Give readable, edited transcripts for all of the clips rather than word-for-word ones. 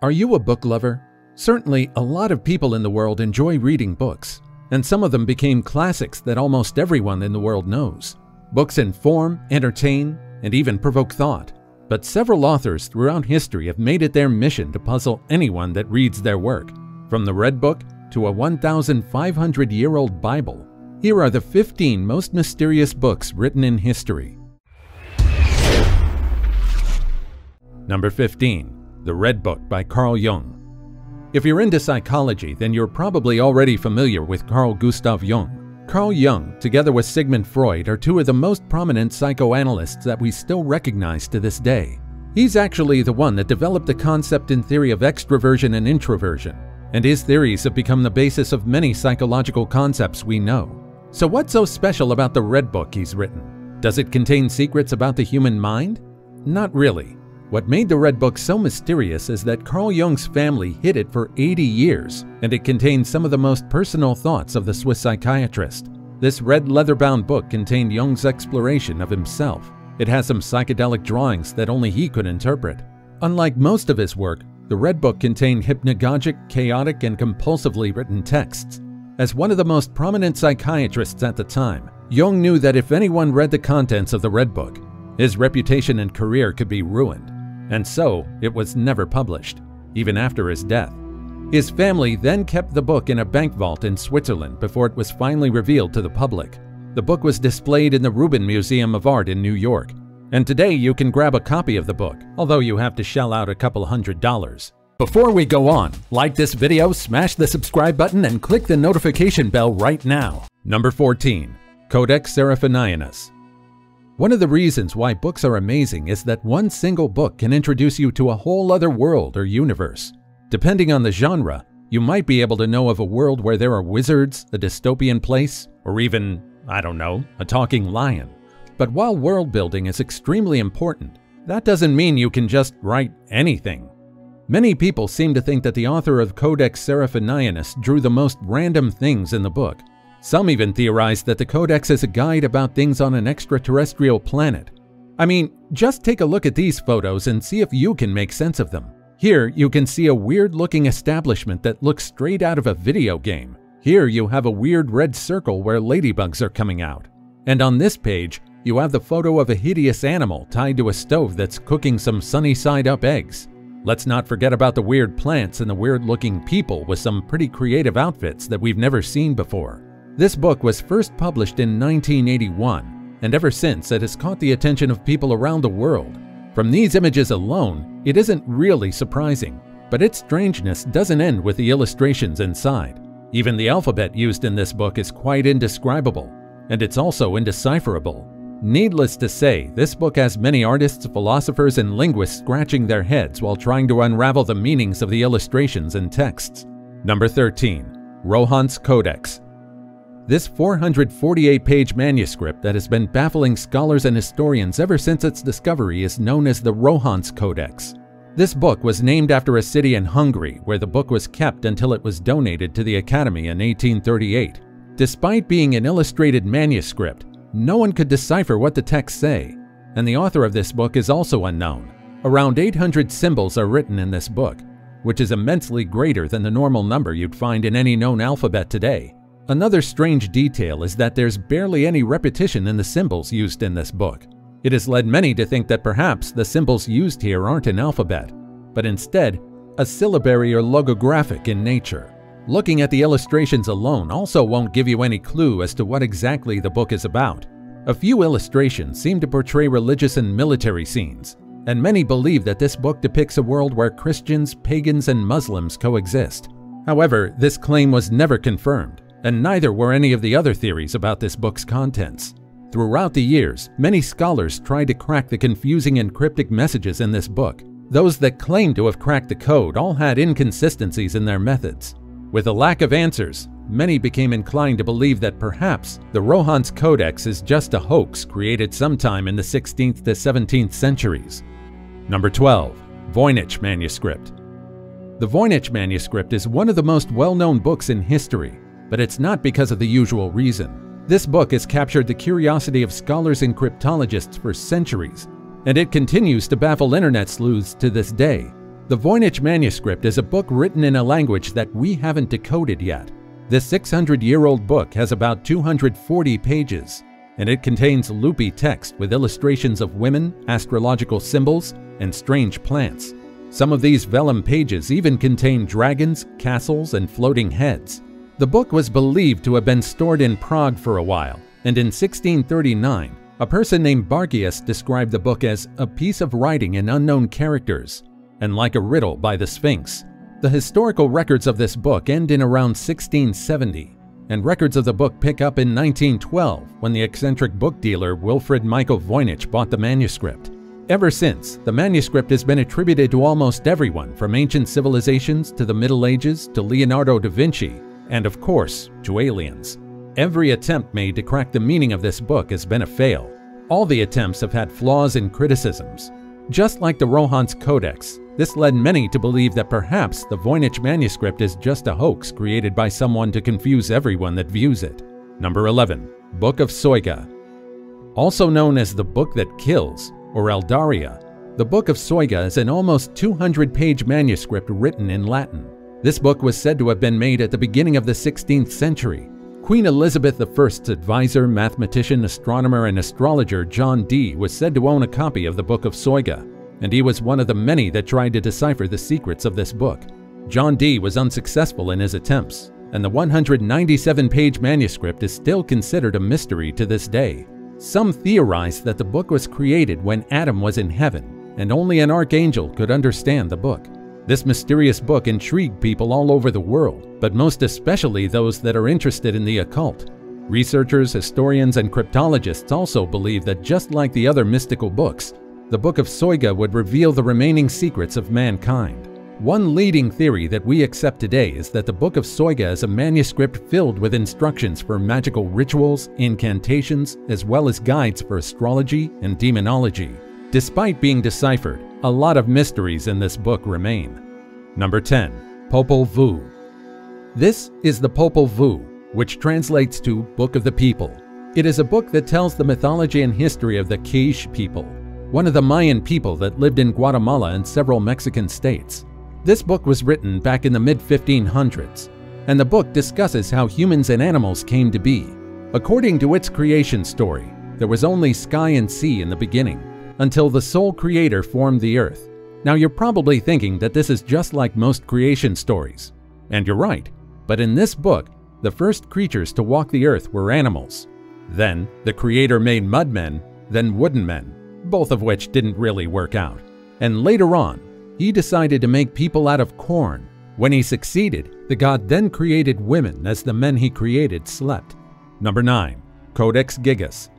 Are you a book lover? Certainly, a lot of people in the world enjoy reading books, and some of them became classics that almost everyone in the world knows. Books inform, entertain, and even provoke thought. But several authors throughout history have made it their mission to puzzle anyone that reads their work. From the Red Book to a 1,500-year-old Bible, here are the 15 most mysterious books written in history. Number 15. The Red Book by Carl Jung. If you're into psychology, then you're probably already familiar with Carl Gustav Jung. Carl Jung, together with Sigmund Freud, are two of the most prominent psychoanalysts that we still recognize to this day. He's actually the one that developed the concept and theory of extroversion and introversion, and his theories have become the basis of many psychological concepts we know. So what's so special about the Red Book he's written? Does it contain secrets about the human mind? Not really. What made the Red Book so mysterious is that Carl Jung's family hid it for 80 years, and it contained some of the most personal thoughts of the Swiss psychiatrist. This red leather-bound book contained Jung's exploration of himself. It has some psychedelic drawings that only he could interpret. Unlike most of his work, the Red Book contained hypnagogic, chaotic, and compulsively written texts. As one of the most prominent psychiatrists at the time, Jung knew that if anyone read the contents of the Red Book, his reputation and career could be ruined. And so, it was never published, even after his death. His family then kept the book in a bank vault in Switzerland before it was finally revealed to the public. The book was displayed in the Rubin Museum of Art in New York, and today you can grab a copy of the book, although you have to shell out a couple $100. Before we go on, like this video, smash the subscribe button, and click the notification bell right now. Number 14. Codex Seraphonianus. One of the reasons why books are amazing is that one single book can introduce you to a whole other world or universe. Depending on the genre, you might be able to know of a world where there are wizards, a dystopian place, or even, I don't know, a talking lion. But while world building is extremely important, that doesn't mean you can just write anything. Many people seem to think that the author of Codex Seraphonianus drew the most random things in the book. Some even theorize that the Codex is a guide about things on an extraterrestrial planet. I mean, just take a look at these photos and see if you can make sense of them. Here, you can see a weird-looking establishment that looks straight out of a video game. Here, you have a weird red circle where ladybugs are coming out. And on this page, you have the photo of a hideous animal tied to a stove that's cooking some sunny-side-up eggs. Let's not forget about the weird plants and the weird-looking people with some pretty creative outfits that we've never seen before. This book was first published in 1981, and ever since it has caught the attention of people around the world. From these images alone, it isn't really surprising, but its strangeness doesn't end with the illustrations inside. Even the alphabet used in this book is quite indescribable, and it's also indecipherable. Needless to say, this book has many artists, philosophers, and linguists scratching their heads while trying to unravel the meanings of the illustrations and texts. Number 13. Rohan's Codex. This 448-page manuscript that has been baffling scholars and historians ever since its discovery is known as the Rohan's Codex. This book was named after a city in Hungary where the book was kept until it was donated to the Academy in 1838. Despite being an illustrated manuscript, no one could decipher what the texts say, and the author of this book is also unknown. Around 800 symbols are written in this book, which is immensely greater than the normal number you'd find in any known alphabet today. Another strange detail is that there's barely any repetition in the symbols used in this book. It has led many to think that perhaps the symbols used here aren't an alphabet, but instead a syllabary or logographic in nature. Looking at the illustrations alone also won't give you any clue as to what exactly the book is about. A few illustrations seem to portray religious and military scenes, and many believe that this book depicts a world where Christians, pagans, and Muslims coexist. However, this claim was never confirmed, and neither were any of the other theories about this book's contents. Throughout the years, many scholars tried to crack the confusing and cryptic messages in this book. Those that claimed to have cracked the code all had inconsistencies in their methods. With a lack of answers, many became inclined to believe that perhaps the Rohan's Codex is just a hoax created sometime in the 16th to 17th centuries. Number 12. Voynich Manuscript. The Voynich Manuscript is one of the most well-known books in history, but it's not because of the usual reason. This book has captured the curiosity of scholars and cryptologists for centuries, and it continues to baffle internet sleuths to this day. The Voynich manuscript is a book written in a language that we haven't decoded yet. This 600-year-old book has about 240 pages, and it contains loopy text with illustrations of women, astrological symbols, and strange plants. Some of these vellum pages even contain dragons, castles, and floating heads. The book was believed to have been stored in Prague for a while, and in 1639, a person named Bargius described the book as a piece of writing in unknown characters, and like a riddle by the Sphinx. The historical records of this book end in around 1670, and records of the book pick up in 1912 when the eccentric book dealer Wilfrid Michael Voynich bought the manuscript. Ever since, the manuscript has been attributed to almost everyone from ancient civilizations to the Middle Ages to Leonardo da Vinci, and of course, to aliens. Every attempt made to crack the meaning of this book has been a fail. All the attempts have had flaws and criticisms. Just like the Rohan's Codex, this led many to believe that perhaps the Voynich manuscript is just a hoax created by someone to confuse everyone that views it. Number 11. Book of Soiga. Also known as the Book That Kills, or Eldaria, the Book of Soiga is an almost 200-page manuscript written in Latin. This book was said to have been made at the beginning of the 16th century. Queen Elizabeth I's advisor, mathematician, astronomer, and astrologer John Dee was said to own a copy of the Book of Soiga, and he was one of the many that tried to decipher the secrets of this book. John Dee was unsuccessful in his attempts, and the 197-page manuscript is still considered a mystery to this day. Some theorize that the book was created when Adam was in heaven, and only an archangel could understand the book. This mysterious book intrigued people all over the world, but most especially those that are interested in the occult. Researchers, historians, and cryptologists also believe that just like the other mystical books, the Book of Soiga would reveal the remaining secrets of mankind. One leading theory that we accept today is that the Book of Soiga is a manuscript filled with instructions for magical rituals, incantations, as well as guides for astrology and demonology. Despite being deciphered, a lot of mysteries in this book remain. Number 10. Popol Vuh. This is the Popol Vuh, which translates to Book of the People. It is a book that tells the mythology and history of the Quiche people, one of the Mayan people that lived in Guatemala and several Mexican states. This book was written back in the mid-1500s, and the book discusses how humans and animals came to be. According to its creation story, there was only sky and sea in the beginning, until the sole creator formed the earth. Now you're probably thinking that this is just like most creation stories. And you're right, but in this book, the first creatures to walk the earth were animals. Then, the creator made mudmen, then wooden men, both of which didn't really work out. And later on, he decided to make people out of corn. When he succeeded, the god then created women as the men he created slept. Number 9. Codex Gigas.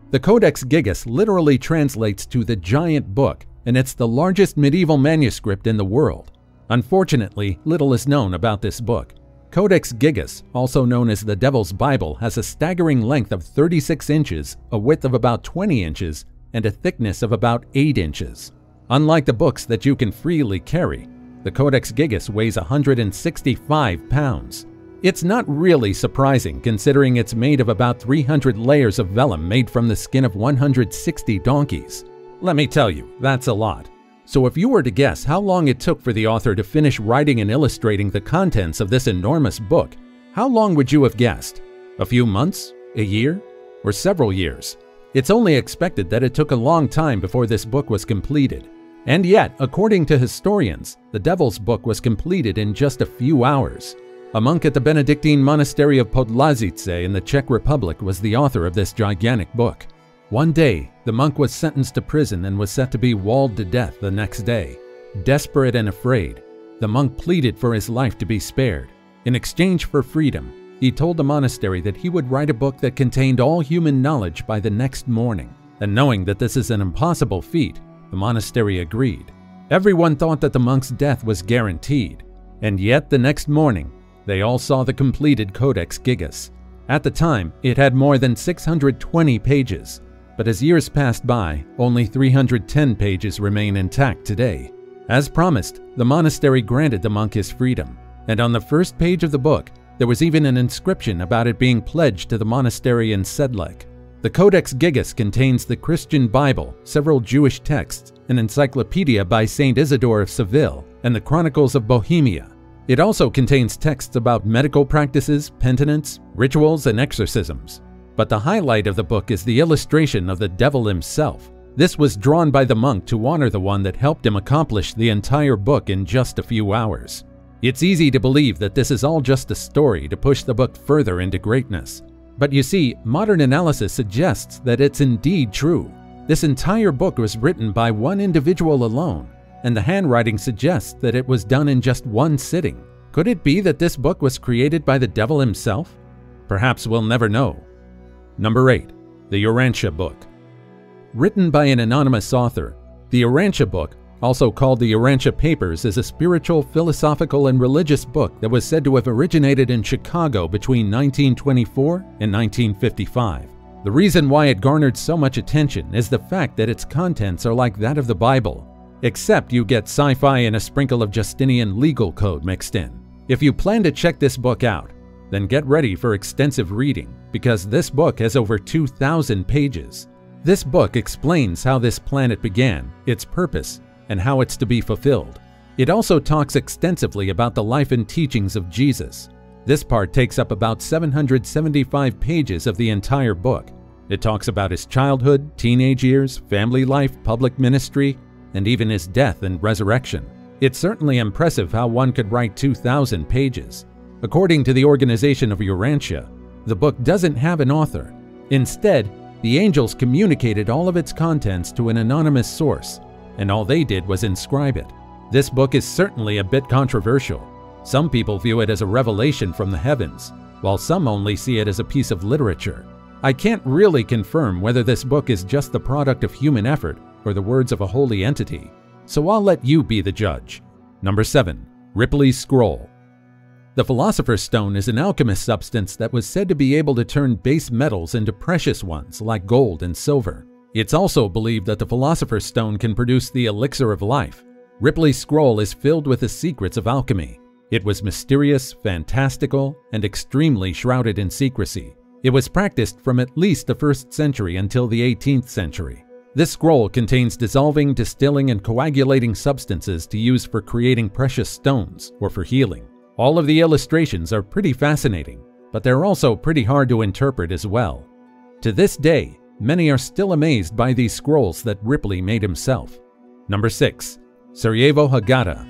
The Codex Gigas literally translates to the giant book, and it's the largest medieval manuscript in the world. Unfortunately, little is known about this book. Codex Gigas, also known as the Devil's Bible, has a staggering length of 36 inches, a width of about 20 inches, and a thickness of about 8 inches. Unlike the books that you can freely carry, the Codex Gigas weighs 165 pounds. It's not really surprising considering it's made of about 300 layers of vellum made from the skin of 160 donkeys. Let me tell you, that's a lot. So if you were to guess how long it took for the author to finish writing and illustrating the contents of this enormous book, how long would you have guessed? A few months? A year? Or several years? It's only expected that it took a long time before this book was completed. And yet, according to historians, the Devil's Book was completed in just a few hours. A monk at the Benedictine monastery of Podlazice in the Czech Republic was the author of this gigantic book. One day, the monk was sentenced to prison and was set to be walled to death the next day. Desperate and afraid, the monk pleaded for his life to be spared. In exchange for freedom, he told the monastery that he would write a book that contained all human knowledge by the next morning. And knowing that this is an impossible feat, the monastery agreed. Everyone thought that the monk's death was guaranteed. And yet the next morning, they all saw the completed Codex Gigas. At the time, it had more than 620 pages, but as years passed by, only 310 pages remain intact today. As promised, the monastery granted the monk his freedom, and on the first page of the book, there was even an inscription about it being pledged to the monastery in Sedlec. The The Codex Gigas contains the Christian Bible, several Jewish texts, an encyclopedia by Saint Isidore of Seville, and the Chronicles of Bohemia. It also contains texts about medical practices, penitence, rituals, and exorcisms. But the highlight of the book is the illustration of the devil himself. This was drawn by the monk to honor the one that helped him accomplish the entire book in just a few hours. It's easy to believe that this is all just a story to push the book further into greatness. But you see, modern analysis suggests that it's indeed true. This entire book was written by one individual alone, and the handwriting suggests that it was done in just one sitting. Could it be that this book was created by the devil himself? Perhaps we'll never know. Number 8. The Urantia Book. Written by an anonymous author, the Urantia Book, also called the Urantia Papers, is a spiritual, philosophical, and religious book that was said to have originated in Chicago between 1924 and 1955. The reason why it garnered so much attention is the fact that its contents are like that of the Bible, except you get sci-fi and a sprinkle of Justinian legal code mixed in. If you plan to check this book out, then get ready for extensive reading, because this book has over 2,000 pages. This book explains how this planet began, its purpose, and how it's to be fulfilled. It also talks extensively about the life and teachings of Jesus. This part takes up about 775 pages of the entire book. It talks about his childhood, teenage years, family life, public ministry, and even his death and resurrection. It's certainly impressive how one could write 2,000 pages. According to the organization of Urantia, the book doesn't have an author. Instead, the angels communicated all of its contents to an anonymous source, and all they did was inscribe it. This book is certainly a bit controversial. Some people view it as a revelation from the heavens, while some only see it as a piece of literature. I can't really confirm whether this book is just the product of human effort or the words of a holy entity, so I'll let you be the judge. Number 7. Ripley's Scroll. The Philosopher's Stone is an alchemist substance that was said to be able to turn base metals into precious ones like gold and silver. It's also believed that the Philosopher's Stone can produce the elixir of life. Ripley's Scroll is filled with the secrets of alchemy. It was mysterious, fantastical, and extremely shrouded in secrecy. It was practiced from at least the 1st century until the 18th century. This scroll contains dissolving, distilling, and coagulating substances to use for creating precious stones or for healing. All of the illustrations are pretty fascinating, but they're also pretty hard to interpret as well. To this day, many are still amazed by these scrolls that Ripley made himself. Number 6. Sarajevo Haggadah.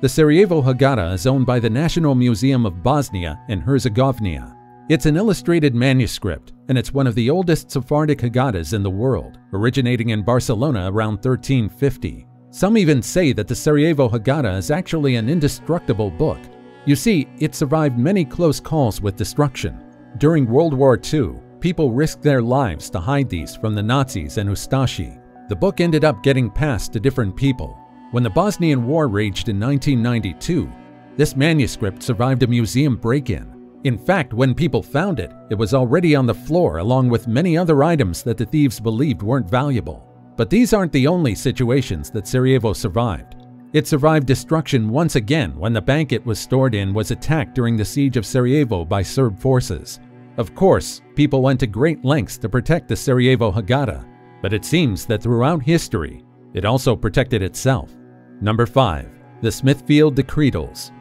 The Sarajevo Haggadah is owned by the National Museum of Bosnia and Herzegovina. It's an illustrated manuscript, and it's one of the oldest Sephardic Haggadahs in the world, originating in Barcelona around 1350. Some even say that the Sarajevo Haggadah is actually an indestructible book. You see, it survived many close calls with destruction. During World War II, people risked their lives to hide these from the Nazis and Ustashi. The book ended up getting passed to different people. When the Bosnian War raged in 1992, this manuscript survived a museum break-in. In fact, when people found it, it was already on the floor along with many other items that the thieves believed weren't valuable. But these aren't the only situations that Sarajevo survived. It survived destruction once again when the bank it was stored in was attacked during the siege of Sarajevo by Serb forces. Of course, people went to great lengths to protect the Sarajevo Haggadah, but it seems that throughout history, it also protected itself. Number 5. The Smithfield Decretals.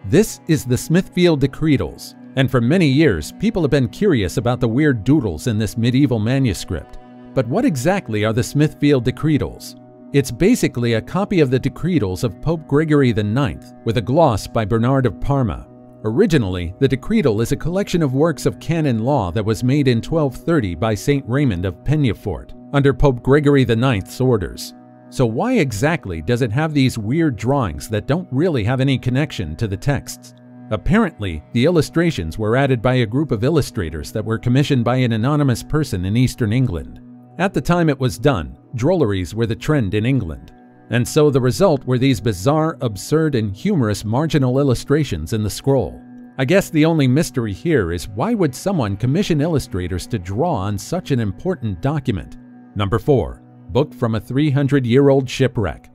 This is the Smithfield Decretals, and for many years, people have been curious about the weird doodles in this medieval manuscript. But what exactly are the Smithfield Decretals? It's basically a copy of the Decretals of Pope Gregory IX with a gloss by Bernard of Parma. Originally, the Decretal is a collection of works of canon law that was made in 1230 by Saint Raymond of Peñafort under Pope Gregory IX's orders. So why exactly does it have these weird drawings that don't really have any connection to the texts? Apparently, the illustrations were added by a group of illustrators that were commissioned by an anonymous person in Eastern England. At the time it was done, drolleries were the trend in England, and so the result were these bizarre, absurd, and humorous marginal illustrations in the scroll. I guess the only mystery here is why would someone commission illustrators to draw on such an important document? Number 4. Book from a 300-year-old shipwreck.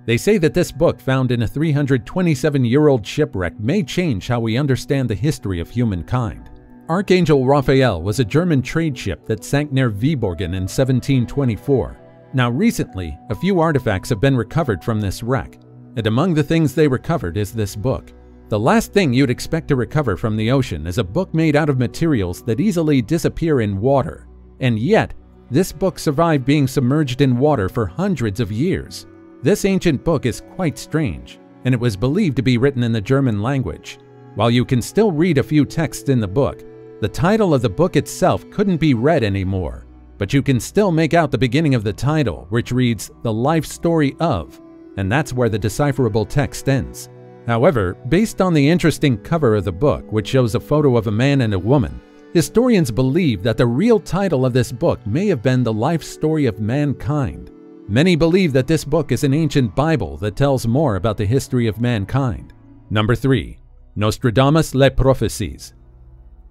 They say that this book found in a 327-year-old shipwreck may change how we understand the history of humankind. Archangel Raphael was a German trade ship that sank near Viborgen in 1724. Now recently, a few artifacts have been recovered from this wreck, and among the things they recovered is this book. The last thing you'd expect to recover from the ocean is a book made out of materials that easily disappear in water, and yet, this book survived being submerged in water for hundreds of years. This ancient book is quite strange, and it was believed to be written in the German language. While you can still read a few texts in the book, the title of the book itself couldn't be read anymore, but you can still make out the beginning of the title, which reads, "The Life Story of," and that's where the decipherable text ends. However, based on the interesting cover of the book, which shows a photo of a man and a woman, historians believe that the real title of this book may have been The Life Story of Mankind. Many believe that this book is an ancient Bible that tells more about the history of mankind. Number 3. Nostradamus' Les Prophéties.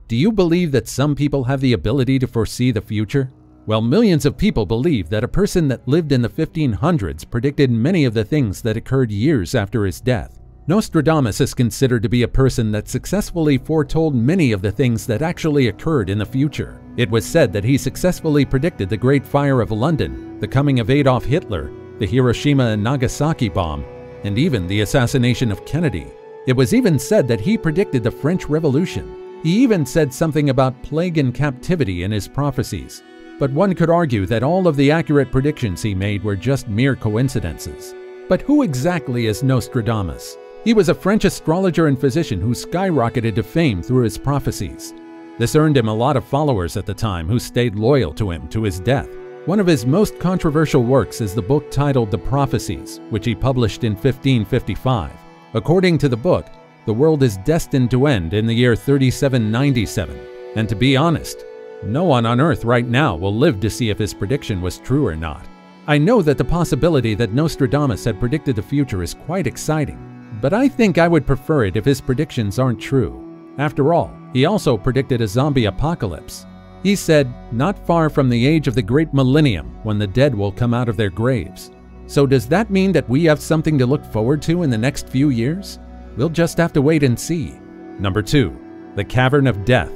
Do you believe that some people have the ability to foresee the future? Well, millions of people believe that a person that lived in the 1500s predicted many of the things that occurred years after his death. Nostradamus is considered to be a person that successfully foretold many of the things that actually occurred in the future. It was said that he successfully predicted the Great Fire of London, the coming of Adolf Hitler, the Hiroshima and Nagasaki bomb, and even the assassination of Kennedy. It was even said that he predicted the French Revolution. He even said something about plague and captivity in his prophecies. But one could argue that all of the accurate predictions he made were just mere coincidences. But who exactly is Nostradamus? He was a French astrologer and physician who skyrocketed to fame through his prophecies. This earned him a lot of followers at the time who stayed loyal to him to his death. One of his most controversial works is the book titled The Prophecies, which he published in 1555. According to the book, the world is destined to end in the year 3797. And to be honest, no one on Earth right now will live to see if his prediction was true or not. I know that the possibility that Nostradamus had predicted the future is quite exciting, but I think I would prefer it if his predictions aren't true. After all, he also predicted a zombie apocalypse. He said, "Not far from the age of the great millennium, when the dead will come out of their graves." So does that mean that we have something to look forward to in the next few years? We'll just have to wait and see. Number 2. The Cavern of Death.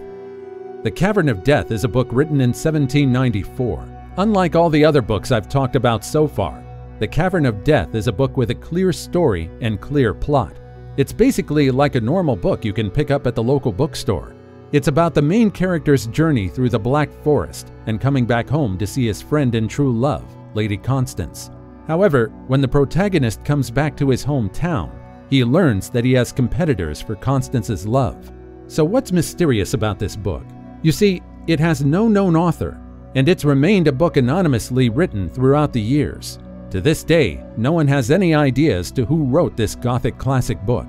The Cavern of Death is a book written in 1794. Unlike all the other books I've talked about so far, The Cavern of Death is a book with a clear story and clear plot. It's basically like a normal book you can pick up at the local bookstore. It's about the main character's journey through the Black Forest and coming back home to see his friend and true love, Lady Constance. However, when the protagonist comes back to his hometown, he learns that he has competitors for Constance's love. So what's mysterious about this book? You see, it has no known author, and it's remained a book anonymously written throughout the years. To this day, no one has any idea as to who wrote this Gothic classic book.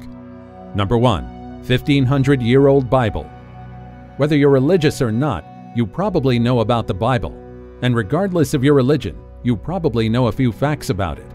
Number 1. 1500-year-old Bible. Whether you're religious or not, you probably know about the Bible. And regardless of your religion, you probably know a few facts about it.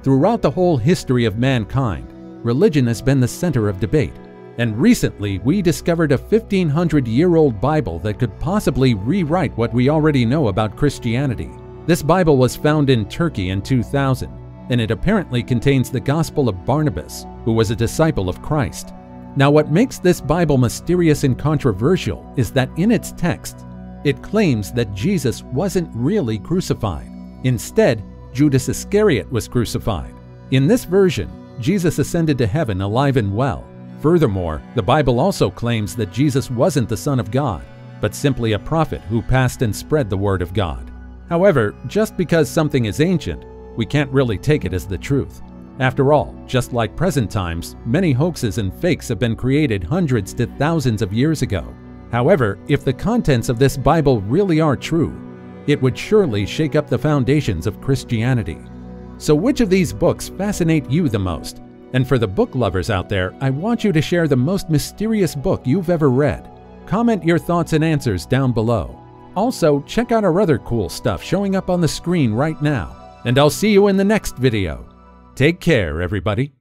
Throughout the whole history of mankind, religion has been the center of debate. And recently, we discovered a 1500-year-old Bible that could possibly rewrite what we already know about Christianity. This Bible was found in Turkey in 2000, and it apparently contains the Gospel of Barnabas, who was a disciple of Christ. Now, what makes this Bible mysterious and controversial is that in its text, it claims that Jesus wasn't really crucified. Instead, Judas Iscariot was crucified. In this version, Jesus ascended to heaven alive and well. Furthermore, the Bible also claims that Jesus wasn't the Son of God, but simply a prophet who passed and spread the Word of God. However, just because something is ancient, we can't really take it as the truth. After all, just like present times, many hoaxes and fakes have been created hundreds to thousands of years ago. However, if the contents of this Bible really are true, it would surely shake up the foundations of Christianity. So which of these books fascinate you the most? And for the book lovers out there, I want you to share the most mysterious book you've ever read. Comment your thoughts and answers down below. Also, check out our other cool stuff showing up on the screen right now. And I'll see you in the next video. Take care, everybody.